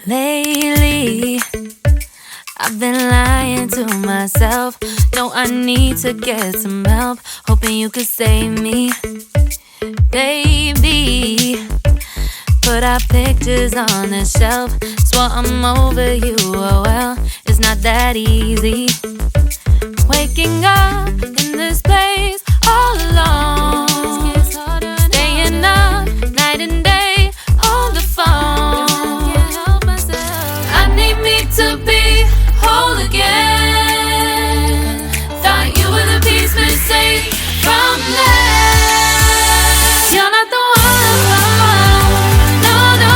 Lately, I've been lying to myself. No, I need to get some help. Hoping you could save me, baby. Put our pictures on the shelf. Swore I'm over you, oh well, it's not that easy. Waking up in this place all alone, staying up night and day on the phone. I need me to be whole again. Thought you were the piece missing from left. You're not the one, no, no.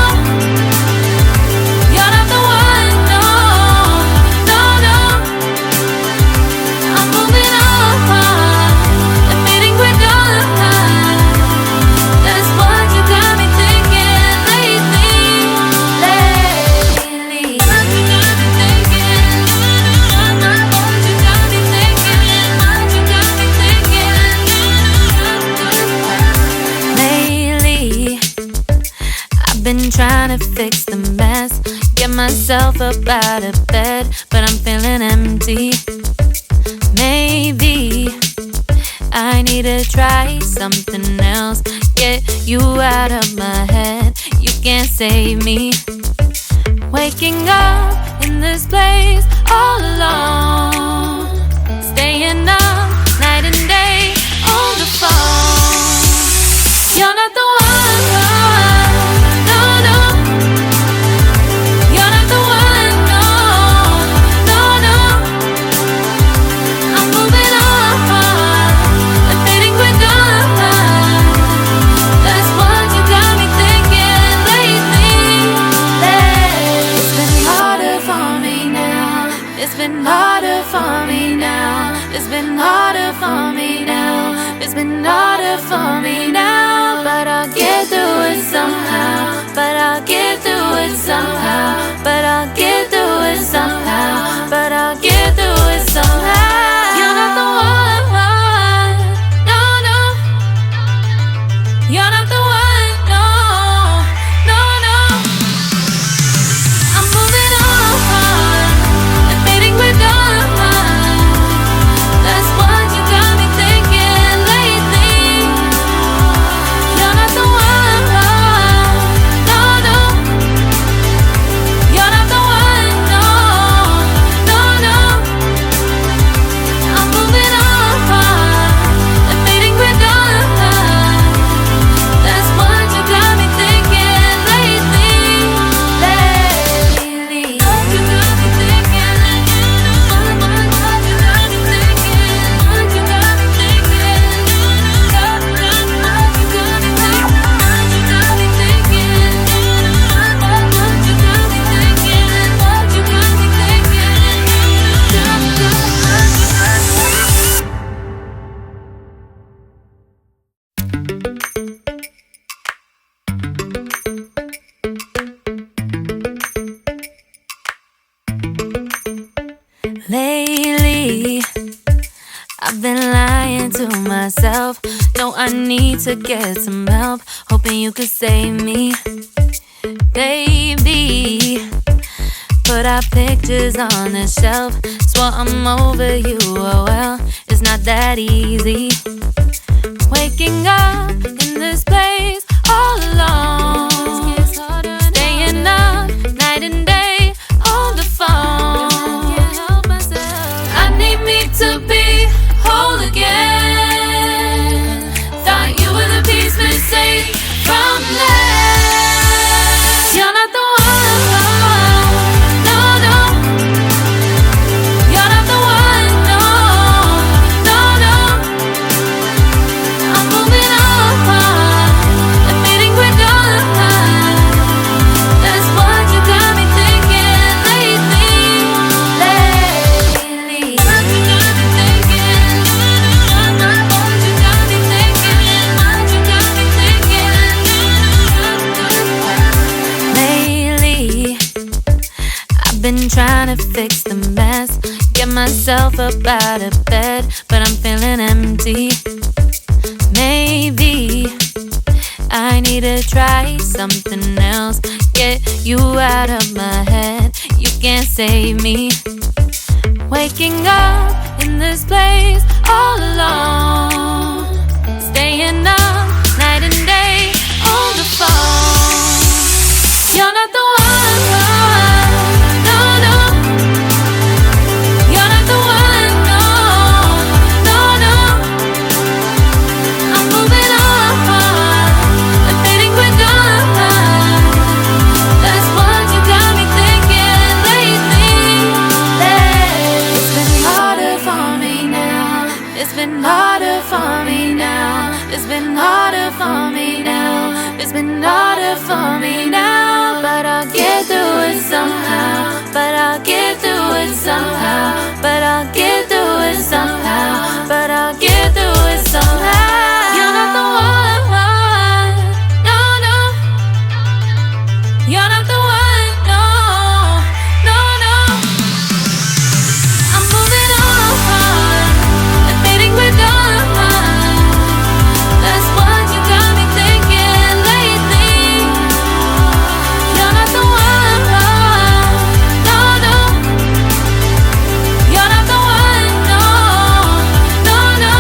You're not the one, no, no, no. I'm moving on, admitting we're done. That's what you got me thinking lately. What you got me thinking? What you got me thinking? What you got me thinking? Lately, I've been trying to fix the mess, get myself up out of bed, but I'm feeling empty. Maybe I need to try something else. Get you out of my head, you can't save me. Waking up in this place all alone, staying up night and day on the phone. You're not the one, no, no. You're not the one, no, no, no. I'm moving on, admitting we're done. That's what you got me thinking lately. It's been harder for me now. It's been harder for me now. It's been harder for me now. It's been harder for me now. But I'll get through it somehow. But I'll get through it somehow. But I'll get through it somehow. But I'll get through it somehow. You're not the one, no, no. You're not the one, no, no, no. I'm moving on, admitting we're done. That's what you got me thinking lately. You're not the one, no, no. You're not the one, no, no, no. I'm moving on, admitting we're done. That's what you got me thinking lately. What you got me thinking? What you got me thinking? What you got me thinking? What you got me thinking? What you got me thinking? What you got me thinking? What you got me thinking? Lately, I've been lying to myself. No, I need to get some help. Hoping you could save me, baby. Put our pictures on the shelf. Swore I'm over you, oh well, it's not that easy. Waking up in this place all alone, staying up night and day on the phone. I need me to be whole again. Thought you were the piece missing from left. You're not the one, no, no. You're not the one, no, no, no. I'm moving on, admitting we're done. That's what you got me thinking lately. What you got me thinking? What you got me thinking? What you got me thinking? Lately, I've been trying to fix the mess, get myself up out of bed, but I'm I'm feeling empty. Maybe I need to try something else. Get you out of my head. You can't save me. Waking up in this place all alone. Staying up night and day on the phone. You're not the one, no, no. You're not the one, no, no, no. I'm moving on, I'm fading quicker. That's what you got me thinking lately. It's been harder for me now. It's been harder for me now. It's been harder for me now. It's been harder for me now. But I'll get through it somehow. But I'll get through it somehow. But I'll get through it somehow. But I'll get through it somehow. You're not the one, no, no. You're not the one, no, no, no. I'm moving on, I'm fading quicker. That's what you got me thinking lately. You're not the one, no, no. You're not the one, no, no, no.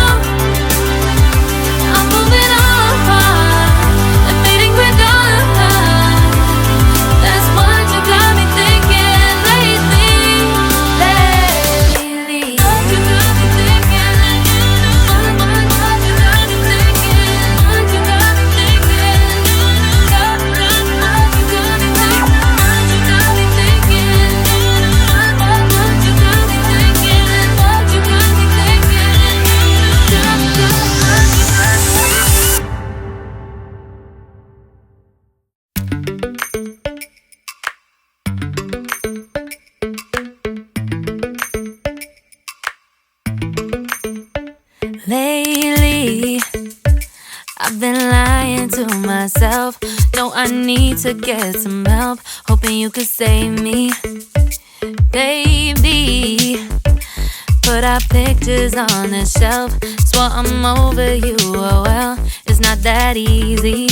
I'm moving on, I'm fading quicker. That's what you got me thinking lately. Lately. What you got me thinking. What you got me thinking. What you got me thinking. What you got me thinking. What you got me thinking. What you got me thinking. What you got me thinking. Lately, I've been lying to myself. No, I need to get some help. Hoping you could save me, baby. Put our pictures on the shelf. Swore I'm over you, oh well, it's not that easy.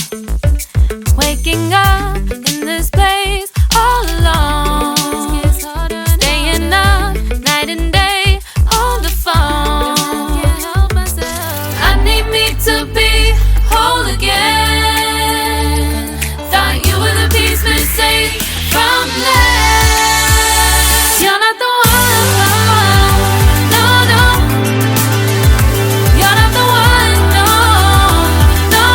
Waking up in this place all alone. Staying up night and day on the phone. I need me to be whole again. Thought you were the piece missing from that.